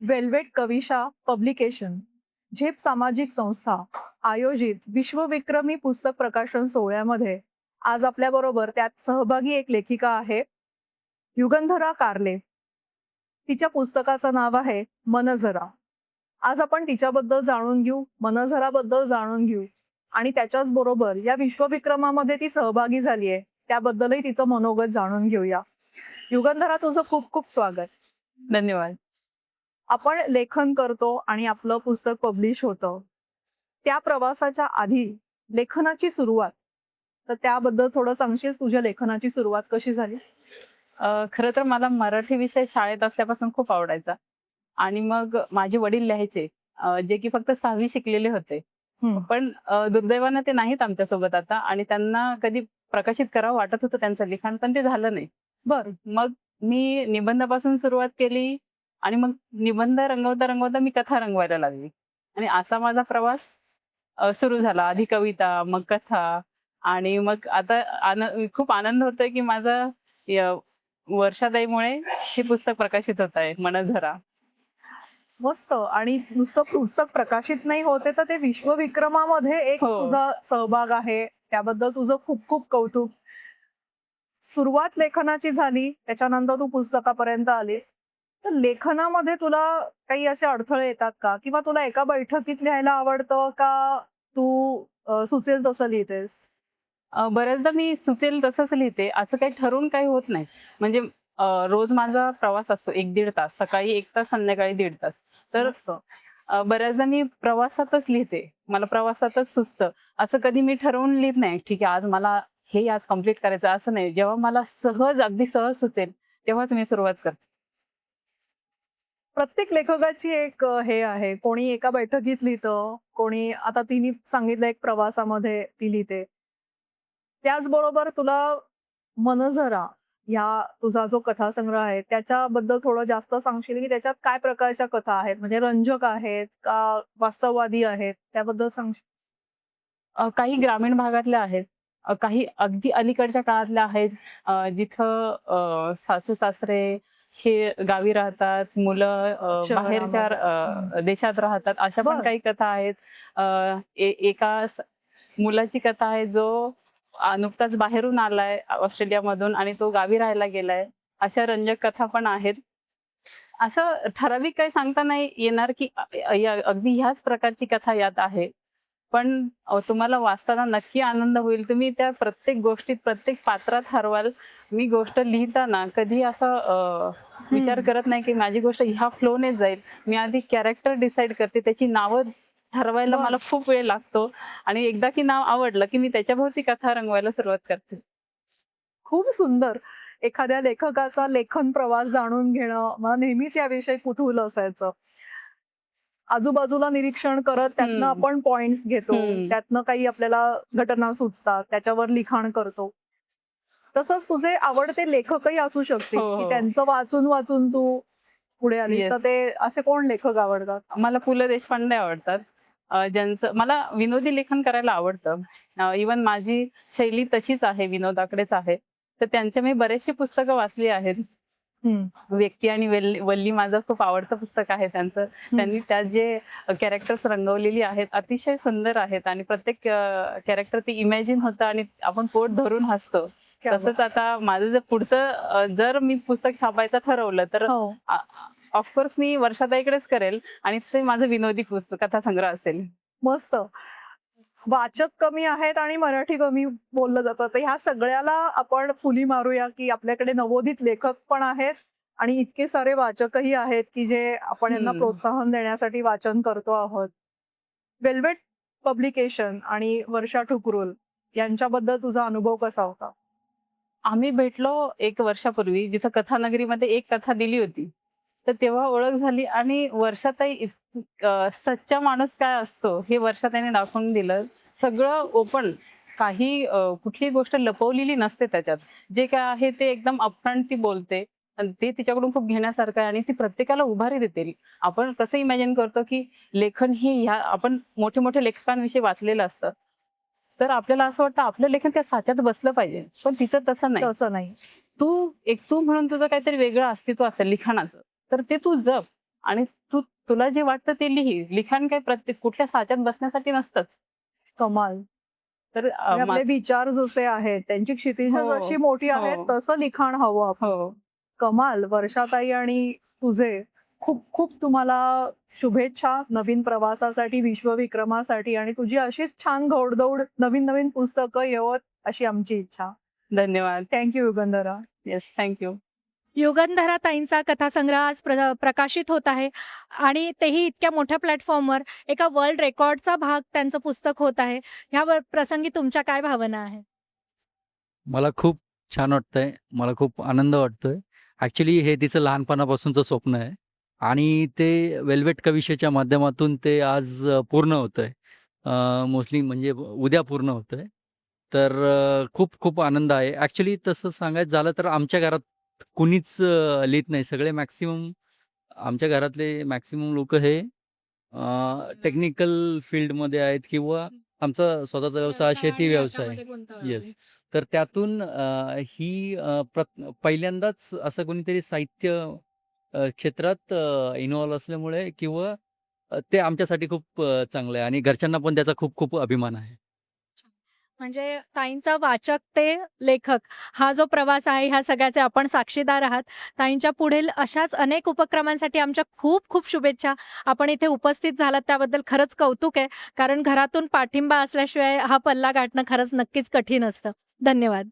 Velvet Kavisha publication, झेप सामाजिक संस्था आयोजित विश्वविक्रमी पुस्तक प्रकाशन सोहळ्यामध्ये आज आपल्या बरोबर त्यात सहभागी एक लेखिका आहे, युगंधरा कारले. तिच्या पुस्तकाचं नाव आहे मनझरा. आज आपण तिच्याबद्दल जाणून घेऊ, मनझराबद्दल जाणून घेऊ आणि त्याच्याच बरोबर या विश्वविक्रमामध्ये ती सहभागी झाली आहे त्याबद्दलही तिचं मनोगत जाणून घेऊया. युगंधरा, तुझं खूप खूप स्वागत. धन्यवाद. आपण लेखन करतो आणि आपलं पुस्तक पब्लिश होतं, त्या प्रवासाच्या आधी लेखनाची सुरुवात, तर त्याबद्दल थोडं सांगशील? तुझ्या लेखनाची सुरुवात कशी झाली? खरं तर मला मराठी विषय शाळेत असल्यापासून खूप आवडायचा आणि मग माझे वडील लिहायचे, जे की फक्त 6वी शिकलेले होते. पण दुर्दैवानं ते नाहीत आमच्यासोबत आता आणि त्यांना कधी प्रकाशित करावं वाटत होतं त्यांचं लिखाण, पण ते झालं नाही. बर. मग मी निबंधापासून सुरुवात केली आणि मग निबंध रंगवता रंगवता मी कथा रंगवायला लागली आणि असा माझा प्रवास सुरू झाला. आधी कविता, मग कथा आणि मग आता खूप आनंद होतोय की माझा वर्षाताईमुळे हे पुस्तक प्रकाशित होत आहे, मनझरा. मस्त. आणि नुसतं पुस्तक प्रकाशित नाही होते, तर ते विश्वविक्रमामध्ये एक हो. तुझा सहभाग आहे, त्याबद्दल तुझं खूप खूप कौतुक. सुरुवात लेखनाची झाली, त्याच्यानंतर तू पुस्तकापर्यंत आलीस. तर लेखनामध्ये तुला काही असे अडथळे येतात का, किंवा तुला एका बैठकीत लिहायला आवडतं का तू सुचेल तसं लिहितेस? बऱ्याचदा मी सुचेल तसंच लिहिते. असं काही ठरवून काही होत नाही. म्हणजे रोज माझा प्रवास असतो 1-1.5 तास. सकाळी 1 तास, संध्याकाळी 1.5 तास. तर मस्त. बऱ्याचदा मी प्रवासातच लिहिते. मला प्रवासातच सुचतं. असं कधी मी ठरवून लिहित नाही, ठीक आहे आज मला हे आज कंप्लीट करायचं, असं नाही. जेव्हा मला सहज, अगदी सहज सुचेल, तेव्हाच मी सुरुवात करते. प्रत्येक लेखकाची एक हे आहे, कोणी एका बैठकीत लिहितं, कोणी आता तिने सांगितलं एक प्रवासामध्ये ती लिहिते. त्याचबरोबर तुला मनझरा ह्या तुझा जो कथासंग्रह आहे त्याच्याबद्दल थोडं जास्त सांगशील, की त्याच्यात काय प्रकारच्या कथा आहेत? म्हणजे रंजक आहेत का वास्तववादी आहेत? त्याबद्दल सांगशील? काही ग्रामीण भागातल्या आहेत, काही अगदी अलीकडच्या काळातल्या आहेत, जिथं सासू-सासरे हे गावी राहतात, मुलं बाहेरच्या शहरामध्ये. हम्म. देशात राहतात. अशा पण बर. काही कथा आहेत. अ, एका मुलाची कथा आहे, जो नुकताच बाहेरून आलाय ऑस्ट्रेलियामधून आणि तो गावी राहायला गेलाय. अशा रंजक कथा पण आहेत. असं ठराविक काही सांगता नाही येणार, की अगदी ह्याच प्रकारची कथा यात आहे. पण तुम्हाला वाचताना नक्की आनंद होईल. तुम्ही त्या प्रत्येक गोष्टीत, प्रत्येक पात्रात हरवाल. मी गोष्ट लिहिताना कधी असं विचार हम्म. करत नाही, की माझी गोष्ट ह्या फ्लोने जाईल. मी आधी कॅरेक्टर डिसाईड करते. त्याची नावं ठरवायला बर. मला खूप वेळ लागतो आणि एकदा की नाव आवडलं, की मी त्याच्याभोवती कथा रंगवायला सुरुवात करते. खूप सुंदर. एखाद्या लेखकाचा लेखन प्रवास जाणून घेणं मला नेहमीच याविषयी कुतूहल असायचं. आजूबाजूला निरीक्षण करत त्यातनं हं, आपण पॉइंट्स घेतो, हं. त्यातनं काही आपल्याला घटना सुचतात, त्याच्यावर लिखाण करतो. तसंच तुझे आवडते लेखकही असू शकतील, हो, की हो. त्यांचं वाचून वाचून तू पुढे आलीस. तर येस. ते असे कोण लेखक आवडतात? मला पु. ल. देशपांडे आवडतात. ज्यांचं मला विनोदी लेखन करायला आवडतं. इव्हन माझी शैली तशीच आहे, विनोदाकडेच आहे. तर त्यांचे मी बरेचशी पुस्तकं वाचली आहेत. हम्म. व्यक्ती आणि वल्ली माझं खूप आवडतं पुस्तक आहे त्यांचं. हम्म. त्यांनी त्यात जे कॅरेक्टर्स रंगवलेली आहेत, अतिशय सुंदर आहेत आणि प्रत्येक कॅरेक्टर ती इमॅजिन होतं आणि आपण पोट धरून हसतो. क्या बात. तसंच आता माझं जर पुढचं जर मी पुस्तक छापायचं ठरवलं, तर हो. ऑफकोर्स मी वर्षाताईकडेच करेल आणि ते माझं विनोदी पुस्तक कथासंग्रह असेल. मस्त. वाचक कमी आहेत आणि मराठी कमी बोललं जातं, तर ह्या सगळ्याला आपण फुली मारूया, की आपल्याकडे नवोदित लेखक पण आहेत आणि इतके सारे वाचकही आहेत, की जे आपण यांना हं. प्रोत्साहन देण्यासाठी वाचन करतो आहोत. वेल्वेट पब्लिकेशन आणि वर्षा ठुकरुल यांच्याबद्दल तुझा अनुभव कसा होता? आम्ही भेटलो 1 वर्षापूर्वी, जिथं कथानगरीमध्ये एक कथा दिली होती. तर तेव्हा ओळख झाली आणि वर्षाताई सच्चा माणूस काय असतो हे वर्षाताईने दाखवून दिलं. सगळं ओपन, काही कुठलीही गोष्ट लपवलेली नसते त्याच्यात. जे काय आहे ते एकदम अपफ्रंट ती बोलते आणि ते तिच्याकडून खूप घेण्यासारखं आहे आणि ती प्रत्येकाला उभारी देते. आपण कसं इमॅजिन करतो, की लेखन हे ह्या आपण मोठे-मोठे लेखकांविषयी वाचलेलं असतं. तर आपल्याला असं वाटतं आपलं लेखन त्या साच्यात बसलं पाहिजे. पण तिचं तसं नाही. तसं नाही. तू म्हणून तुझं काहीतरी वेगळं अस्तित्व असेल लिखाणाचं, तर ते तू जप. आणि तुला जे वाटतं ते लिखाण काय प्रत्येक कुठल्या साच्यात बसण्यासाठी नसतंच. कमाल. तर आणि आपले विचार जसे आहेत त्यांची क्षितिज हो, जशी मोठी आहेत हो. तसं लिखाण हवं आपलं. हो. कमाल. वर्षाताई आणि तुझे खूप खूप तुम्हाला शुभेच्छा नवीन प्रवासासाठी, विश्वविक्रमासाठी आणि तुझी अशीच छान घोडदौड नवीन नवीन पुस्तकं येवोत अशी आमची इच्छा. धन्यवाद. Thank you Yugandhara. Yes, thank you. Yugandhara ताईंचा कथासंग्रह आज प्रकाशित होत आहे आणि तेही इतक्या मोठ्या प्लॅटफॉर्मवर एका वर्ल्ड रेकॉर्डचा भाग त्यांचं पुस्तक होत आहे. ह्या प्रसंगी तुमच्या काय भावना आहेत? मला खूप छान वाटतंय. मला खूप आनंद वाटतोय. ॲक्चुअली हे तिचं लहानपणापासूनचं स्वप्न आहे आणि ते वेल्वेट कविशेच्या माध्यमातून ते आज पूर्ण होतंय. मोस्टली म्हणजे उद्या पूर्ण होतंय. तर खूप खूप आनंद आहे. ॲक्चुअली तसं सांगायचं झालं तर आमच्या घरात कुणीच लिहीत नाही. सगळे मॅक्सिमम आमच्या घरातले मॅक्सिमम लोकं हे टेक्निकल फील्डमध्ये आहेत किंवा आमचा स्वतःचा व्यवसाय शेती व्यवसाय. येस. तर त्यातून ही पहिल्यांदाच असं कोणीतरी साहित्य क्षेत्रात इन्व्हॉल्व असल्यामुळे किंवा ते आमच्यासाठी खूप चांगलं आहे आणि घरच्यांना पण त्याचा खूप खूप अभिमान आहे. म्हणजे ताईंचा वाचक ते लेखक हा जो प्रवास आहे ह्या सगळ्याचे आपण साक्षीदार आहात. ताईंच्या पुढील अशाच अनेक उपक्रमांसाठी आमच्या खूप खूप शुभेच्छा. आपण इथे उपस्थित झालात त्याबद्दल खरंच कौतुक आहे. कारण घरातून पाठिंबा असल्याशिवाय हा पल्ला गाठणं खरंच नक्कीच कठीण असतं. धन्यवाद.